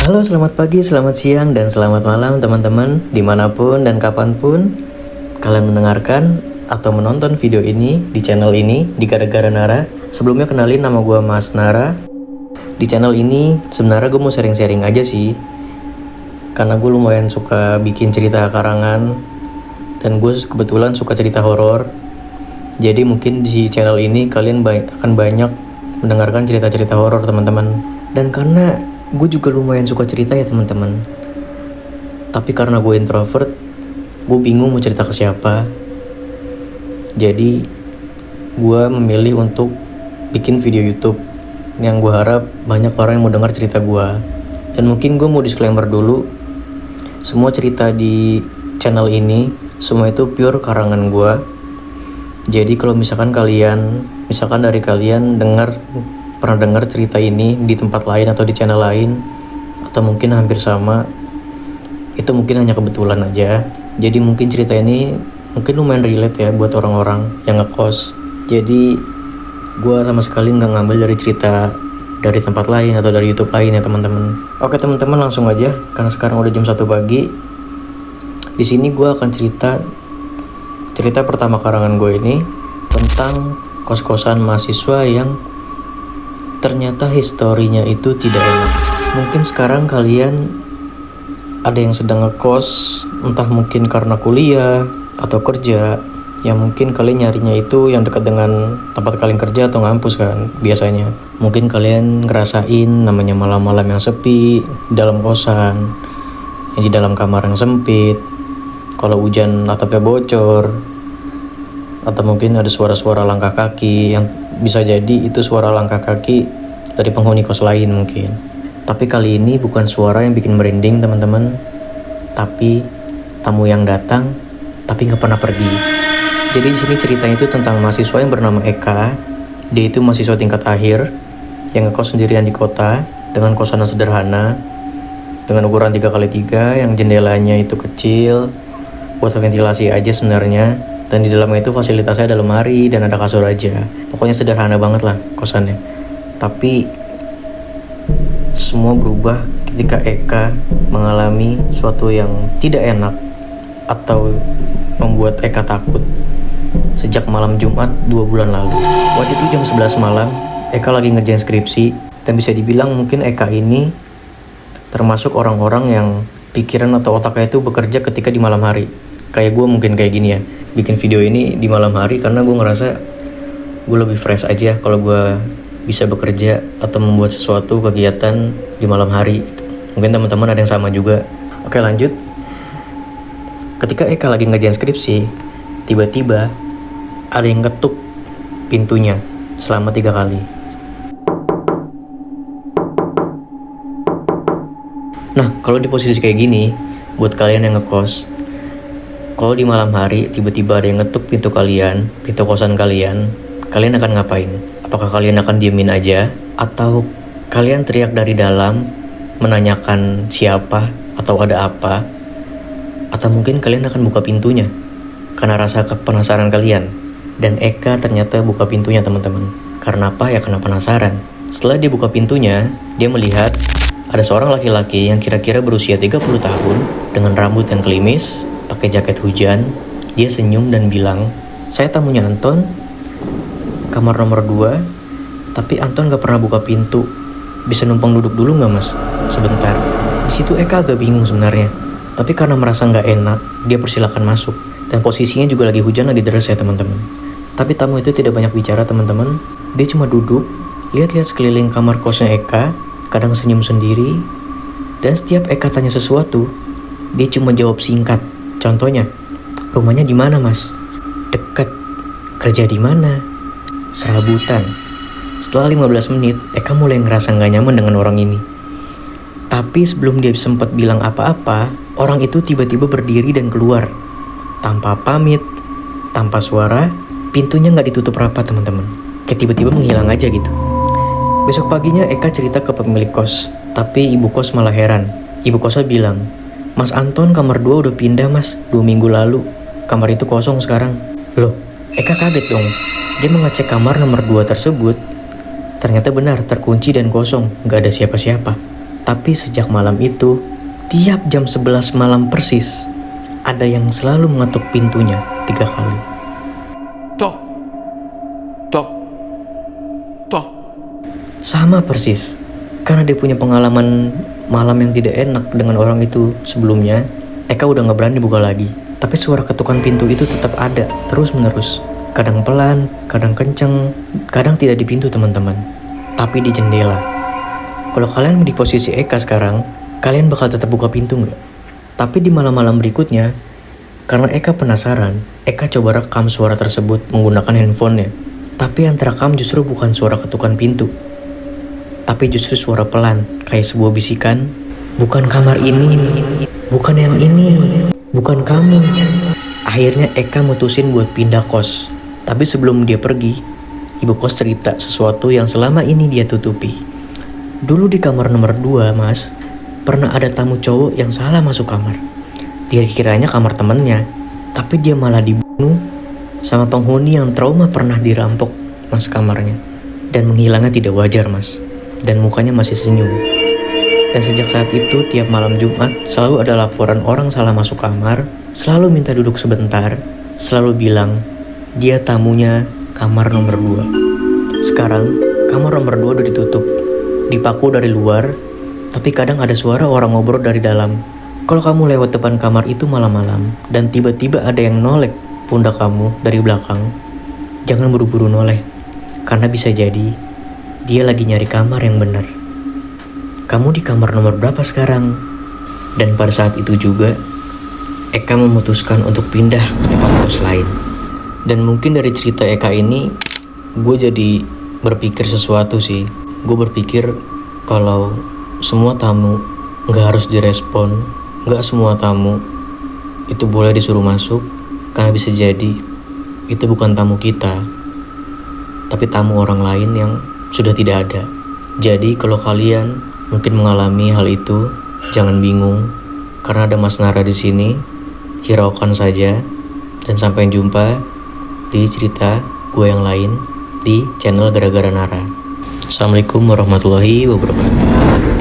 Halo, selamat pagi, selamat siang, dan selamat malam teman-teman, dimanapun dan kapanpun kalian mendengarkan atau menonton video ini di channel ini, di Gara-Gara Nara. Sebelumnya kenalin, nama gue Mas Nara. Di channel ini sebenarnya gue mau sharing-sharing aja sih, karena gue lumayan suka bikin cerita karangan, dan gue kebetulan suka cerita horor. Jadi mungkin di channel ini kalian akan banyak mendengarkan cerita-cerita horor teman-teman. Dan karena gue juga lumayan suka cerita ya teman-teman, tapi karena gue introvert, gue bingung mau cerita ke siapa. Jadi gue memilih untuk bikin video YouTube yang gue harap banyak orang yang mau dengar cerita gue. Dan mungkin gue mau disclaimer dulu, semua cerita di channel ini semua itu pure karangan gue. Jadi kalau misalkan dari kalian pernah dengar cerita ini di tempat lain atau di channel lain, atau mungkin hampir sama, itu mungkin hanya kebetulan aja. Jadi mungkin cerita ini mungkin lumayan relate ya buat orang-orang yang ngekos. Jadi gue sama sekali nggak ngambil dari cerita dari tempat lain atau dari YouTube lain ya teman-teman. Oke teman-teman, langsung aja karena sekarang udah jam 1 pagi. Di sini gue akan cerita pertama karangan gue ini tentang kos-kosan mahasiswa yang ternyata historinya itu tidak enak. Mungkin sekarang kalian ada yang sedang ngekos, entah mungkin karena kuliah atau kerja, yang mungkin kalian nyarinya itu yang dekat dengan tempat kalian kerja atau ngampus kan biasanya. Mungkin kalian ngerasain namanya malam-malam yang sepi di dalam kosan, yang di dalam kamar yang sempit, kalau hujan atapnya bocor, atau mungkin ada suara-suara langkah kaki yang bisa jadi itu suara langkah kaki dari penghuni kos lain mungkin. Tapi kali ini bukan suara yang bikin merinding teman-teman, tapi tamu yang datang tapi nggak pernah pergi. Jadi di sini ceritanya itu tentang mahasiswa yang bernama Eka. Dia itu mahasiswa tingkat akhir yang ngekos sendirian di kota dengan kosan yang sederhana, dengan ukuran 3x3 yang jendelanya itu kecil buat ventilasi aja sebenarnya. Dan di dalamnya itu fasilitasnya ada lemari dan ada kasur aja. Pokoknya sederhana banget lah kosannya. Tapi semua berubah ketika Eka mengalami suatu yang tidak enak atau membuat Eka takut sejak malam Jumat 2 bulan lalu. Waktu itu jam 11 malam, Eka lagi ngerjain skripsi. Dan bisa dibilang mungkin Eka ini termasuk orang-orang yang pikiran atau otaknya itu bekerja ketika di malam hari. Kayak gue mungkin kayak gini ya, bikin video ini di malam hari karena gue ngerasa gue lebih fresh aja kalau gue bisa bekerja atau membuat sesuatu kegiatan di malam hari. Mungkin teman-teman ada yang sama juga. Oke, lanjut. Ketika Eka lagi ngerjain skripsi, tiba-tiba ada yang ketuk pintunya selama 3 kali. Nah, kalau di posisi kayak gini, buat kalian yang ngekos, kalau di malam hari tiba-tiba ada yang ngetuk pintu kalian, pintu kosan kalian akan ngapain? Apakah kalian akan diemin aja? Atau kalian teriak dari dalam menanyakan siapa atau ada apa? Atau mungkin kalian akan buka pintunya karena rasa penasaran kalian. Dan Eka ternyata buka pintunya teman-teman. Karena apa? Ya karena penasaran. Setelah dia buka pintunya, dia melihat ada seorang laki-laki yang kira-kira berusia 30 tahun dengan rambut yang klimis, pakai jaket hujan. Dia senyum dan bilang, "Saya tamunya Anton, kamar nomor 2, tapi Anton gak pernah buka pintu. Bisa numpang duduk dulu gak mas? Sebentar." Di situ Eka agak bingung sebenarnya, tapi karena merasa gak enak, dia persilakan masuk. Dan posisinya juga lagi hujan, lagi deras ya teman-teman. Tapi tamu itu tidak banyak bicara teman-teman. Dia cuma duduk, lihat-lihat sekeliling kamar kosnya Eka, kadang senyum sendiri. Dan setiap Eka tanya sesuatu, dia cuma jawab singkat. Contohnya, "Rumahnya di mana mas?" "Dekat." "Kerja di mana?" "Serabutan." Setelah 15 menit, Eka mulai ngerasa gak nyaman dengan orang ini. Tapi sebelum dia sempat bilang apa-apa, orang itu tiba-tiba berdiri dan keluar. Tanpa pamit, tanpa suara, pintunya gak ditutup rapat teman-teman. Kayak tiba-tiba menghilang aja gitu. Besok paginya Eka cerita ke pemilik kos, tapi ibu kos malah heran. Ibu kosnya bilang, "Mas Anton kamar 2 udah pindah mas, 2 minggu lalu. Kamar itu kosong sekarang." Loh, Eka kaget dong. Dia mengecek kamar nomor 2 tersebut. Ternyata benar terkunci dan kosong, gak ada siapa-siapa. Tapi sejak malam itu, tiap jam 11 malam persis, ada yang selalu mengetuk pintunya 3 kali. Tok, tok, tok. Sama persis, karena dia punya pengalaman malam yang tidak enak dengan orang itu sebelumnya. Eka udah gak berani buka lagi. Tapi suara ketukan pintu itu tetap ada, terus menerus. Kadang pelan, kadang kenceng, kadang tidak di pintu teman-teman, tapi di jendela. Kalau kalian di posisi Eka sekarang, kalian bakal tetap buka pintu nggak? Tapi di malam-malam berikutnya, karena Eka penasaran, Eka coba rekam suara tersebut menggunakan handphonenya. Tapi yang terekam justru bukan suara ketukan pintu, tapi justru suara pelan, kayak sebuah bisikan. Bukan kamar ini, bukan yang ini, bukan kamu. Akhirnya Eka mutusin buat pindah kos. Tapi sebelum dia pergi, ibu kos cerita sesuatu yang selama ini dia tutupi. Dulu di kamar nomor 2, Mas, pernah ada tamu cowok yang salah masuk kamar. Dia kiranya kamar temennya, tapi dia malah dibunuh sama penghuni yang trauma pernah dirampok mas kamarnya. Dan menghilangnya tidak wajar, Mas. Dan mukanya masih senyum. Dan sejak saat itu, tiap malam Jumat selalu ada laporan orang salah masuk kamar, selalu minta duduk sebentar, selalu bilang dia tamunya kamar nomor 2. Sekarang kamar nomor 2 udah ditutup, dipaku dari luar, tapi kadang ada suara orang ngobrol dari dalam. Kalau kamu lewat depan kamar itu malam-malam dan tiba-tiba ada yang nolek pundak kamu dari belakang, jangan buru-buru noleh, karena bisa jadi dia lagi nyari kamar yang benar. Kamu di kamar nomor berapa sekarang? Dan pada saat itu juga Eka memutuskan untuk pindah ke tempat kos lain. Dan mungkin dari cerita Eka ini, gue jadi berpikir sesuatu sih. Gue berpikir kalau semua tamu gak harus direspon, gak semua tamu itu boleh disuruh masuk, karena bisa jadi itu bukan tamu kita, tapi tamu orang lain yang sudah tidak ada. Jadi kalau kalian mungkin mengalami hal itu, jangan bingung, karena ada Mas Nara di sini. Hiraukan saja, dan sampai jumpa di cerita gue yang lain di channel Gara-Gara Nara. Assalamualaikum warahmatullahi wabarakatuh.